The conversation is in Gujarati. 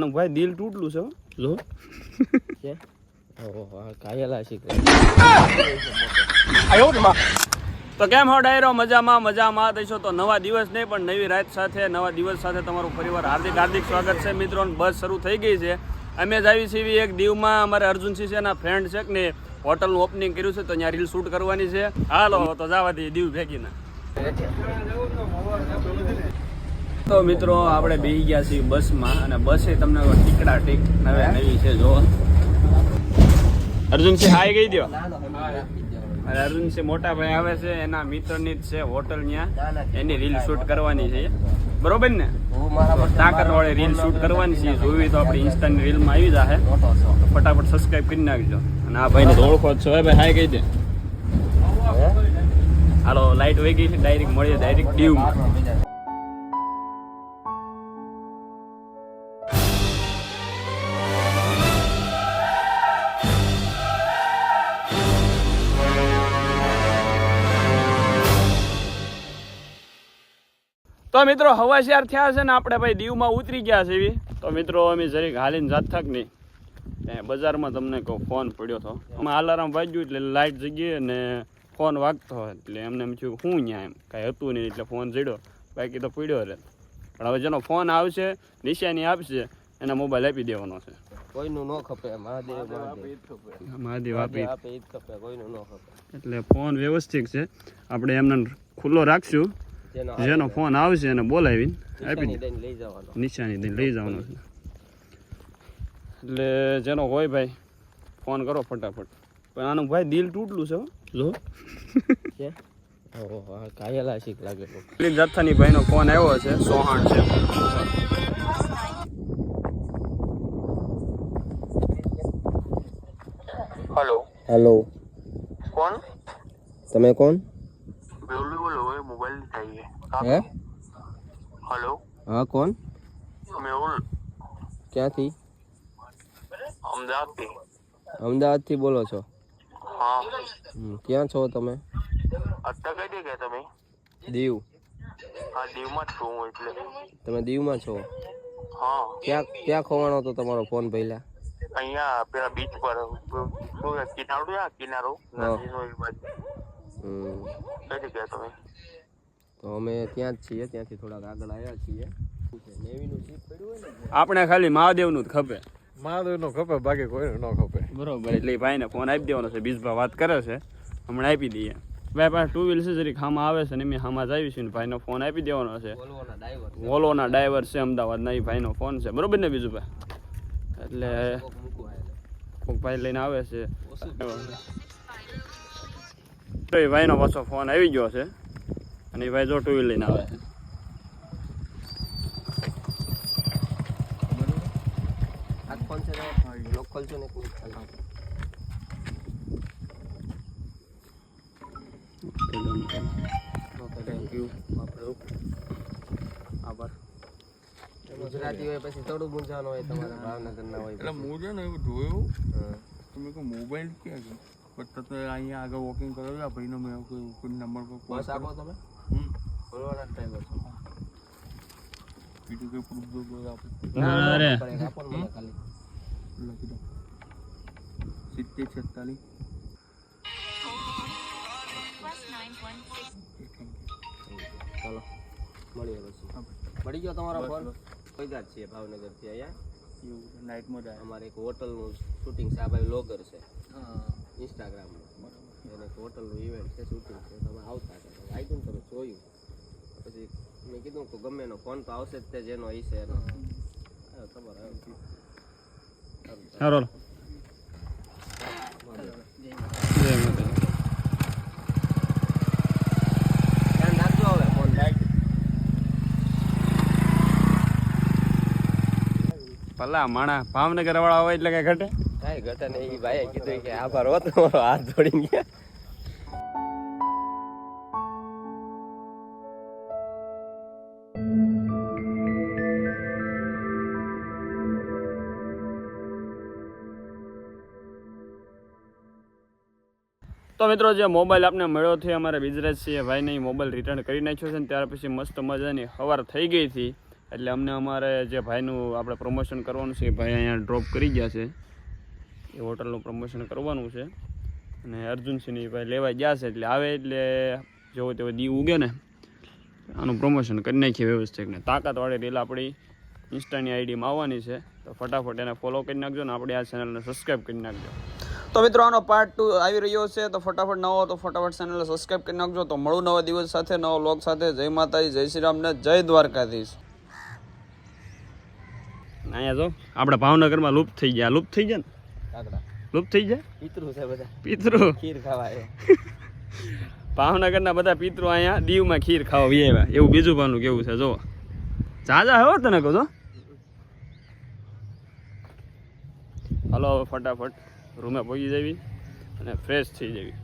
આનું ભાઈ દિલ તૂટલું છે જો કે ઓહો કાયલા છે તો કેમ હો ડાયરો મજામાં થઈશો તો નવા દિવસ નહીં પણ નવી રાત સાથે નવા દિવસ સાથે તમારું ફરીવાર હાર્દિક સ્વાગત છે મિત્રો. બસ શરૂ થઈ ગઈ છે. અમે જ આવી છીએ એક દીવમાં અમારે અર્જુનસિંહ છે એના ફ્રેન્ડ છે ને હોટલનું ઓપનિંગ કર્યું છે તો ત્યાં રીલ શૂટ કરવાની છે. હાલો તો જવા દઈએ દીવ ભેગીને. તો મિત્રો આપણે બેસી ગયા છીએ બસમાં અને બસે તમને ટીકડા ટીક નવી છે જો. અર્જુનસિંહ હાઈ કહી દો. અને અર્જુનસિંહ મોટા ભાઈ આવે છે એના મિત્રની જ છે હોટલ ત્યાં એની રીલ શૂટ કરવાની છે બરોબર ને. તાકત વાળી રીલ શૂટ કરવાની છે જોવી તો આપણી ઇન્સ્ટાની રીલમાં આવી જશે. ફટાફટ સબસ્ક્રાઇબ કરી નાખજો. અને આ ભાઈને ઓળખો જ છો ભાઈ હાઈ કહી દે. હાલો લાઈટ વહી ગઈ છે ડાયરેક્ટ મળીએ ડાયરેક્ટ દીવમાં. તો મિત્રો હવાશિયાર થયા છે ને આપણે ભાઈ દીવમાં ઉતરી ગયા છે એવી. તો મિત્રો અમે જરીક હાલીને જાત થાક નહીં બજારમાં તમને કહું ફોન પડ્યો હતો. અમે અલાર્મ વાગ્યું એટલે લાઇટ જગ્યાએ ને ફોન વાગતો હોય એટલે એમને એમ થયું હું ત્યાં એમ કાંઈ હતું નહીં એટલે ફોન જડ્યો બાકી તો પડ્યો રહે. પણ હવે જેનો ફોન આવશે નિશાની આપશે એને મોબાઈલ આપી દેવાનો છે. કોઈનું ન ખપે મહાદેવ આપી ખપે કોઈનું ન ખપે. એટલે ફોન વ્યવસ્થિત છે આપણે એમને ખુલ્લો રાખશું. જેનો ફોન આવશે એને બોલાવીને આપી નિશાની દઈને લઈ જવાનો છે. એટલે જેનો હોય ભાઈ ફોન કરો ફટાફટ. પણ આનું ભાઈ દિલ તૂટલું છે જો ઓહો કાયલા છે લાગે. જથ્થાની ભાઈનો ફોન આવ્યો છે સોહાણ છે. હેલો कौन તમે કોણ? बोलो बोलो ये मोबाइल चाहिए હે हेलो હા કોણ? मेहुल ક્યાંથી? अहमदाबाद થી અમદાવાદથી બોલો છો? हाँ ક્યાં છો તમે? અત્યારે કઈ ગયા તમે? દીવ. હા દીવમાં જ છું હું એટલે. તમે દીવમાં છો? હા ક્યાં ખોવાણો તો તમારો ફોન પહેલા? અહીંયા પેલા બીચ પર કિનારો છે કિનારો કઈ ગયા તમે? તો અમે ત્યાં જ છીએ ત્યાંથી થોડાક આગળ આવ્યા છીએ. નેવીનું સીટ પડ્યું હોય ને આપણે ખાલી મહાદેવનું જ ખપે. મહાદેવનો ખપે બાકી કોઈને ન ખપે. બરોબર એટલે એ ભાઈને ફોન આપી દેવાનો છે. બીજભા વાત કરે છે હમણાં આપી દઈએ. ભાઈ પાસે ટુ વ્હીલ છે જરીક હામાં આવે છે ને એમ હામાં જ આવી છે ને ભાઈનો ફોન આપી દેવાનો છે. વોલોના ડ્રાઈવર છે અમદાવાદના એ ભાઈનો ફોન છે બરોબર ને બીજું ભાઈ. એટલે કોઈક ભાઈ લઈને આવે છે તો એ ભાઈનો પાછો ફોન આવી ગયો છે અને એ ભાઈ જો ટુ વ્હીલ લઈને આવે છે. આ ફોન છે લોકલ છે ને કોઈ થેન્ક યુ આભાર. ગુજરાતી હોય પછી થોડું મૂંઝાનું હોય તમારા ભાવનગરના હોય એટલે હું છે ને એવું જોયું તમે કોઈ મોબાઈલ ક્યાં છે પણ તમે અહીંયા આગળ વોકિંગ કરો છો ભાઈનો મેં કોઈ નંબર પર બસ આપો તમે બોલવાના ડ્રાઈવર છો બીજું કોઈ પ્રૂફ દો તો આપો અરે આપો ને મને ખાલી લખી દો 7046 ચાલો મળીએ પછી મળી ગયો તમારો ફોન? કોઈ જ છીએ ભાવનગરથી અહીંયા એવું નાઇટમાં જાય અમારે એક હોટલનું શૂટિંગ છે. આ ભાઈ વ્લોગર છે ઇન્સ્ટાગ્રામમાં. એને એક હોટલનું ઇવેન્ટ છે શૂટિંગ છે. તમે આવતા હતા આવ્યું ને તમે જોયું પછી મેં કીધું કે ગમે એનો ફોન તો આવશે જ તે જેનો હશે એનો આવ્યો ખબર આવ્યો. સારો ધ્યાન રાખજો હવે ફોન ભલા માણા ભાવનગર વાળા હોય એટલે કઈ ઘટે કાંઈ ઘટે નહીં. એ ભાઈએ કીધું કે આભાર હો તમારો હાથ જોડી ગયા. તો મિત્રો જે મોબાઈલ આપને મળ્યો છે અમારે બિજરાજસિંહ ભાઈને મોબાઈલ રિટર્ન કરી નાખ્યો છે ને ત્યાર પછી મસ્ત મજાની સવાર થઈ ગઈ હતી એટલે અમને અમારે જે ભાઈનું આપણે પ્રમોશન કરવાનું છે એ ભાઈ અહીંયા ડ્રોપ કરી ગયા છે. એ હોટલનું પ્રમોશન કરવાનું છે અને અર્જુનસિંહની ભાઈ લેવા ગયા છે એટલે આવે એટલે જેવો તેવો દી ઉગે ને આનું પ્રમોશન કરી નાખીએ વ્યવસ્થિત ને. તાકાતવાળી રીલ આપણી ઇન્સ્ટાની આઈડીમાં આવવાની છે તો ફટાફટ એને ફોલો કરી નાખજો ને આપણી આ ચેનલને સબસ્ક્રાઈબ કરી નાખજો. તો મિત્રો આનો પાર્ટ 2 આવી રહ્યો છે તો ફટાફટ નવો તો ફટાફટ ચેનલને સબસ્ક્રાઈબ કરી નાખજો. તો મળું નવા દિવસ સાથે નવો વ્લોગ સાથે. જય માતાજી, જય શ્રી રામ ને જય દ્વારકાધીશ. અહીંયા જો આપણે ભાવનગરમાં લુપ્ત થઈ ગયા ને લુપ્ત થઈ જાય પિતૃ છે બધા, પિતૃ ખીર ખાવા ભાવનગરના બધા પિતૃ અહીંયા દીવમાં ખીર ખાવા આવ્યા એવું બીજું પાનું કેવું છે. જો જાજા હવે તને કહો છો. હાલો હવે ફટાફટ રૂમે પહોંચી જવી અને ફ્રેશ થઈ જવી.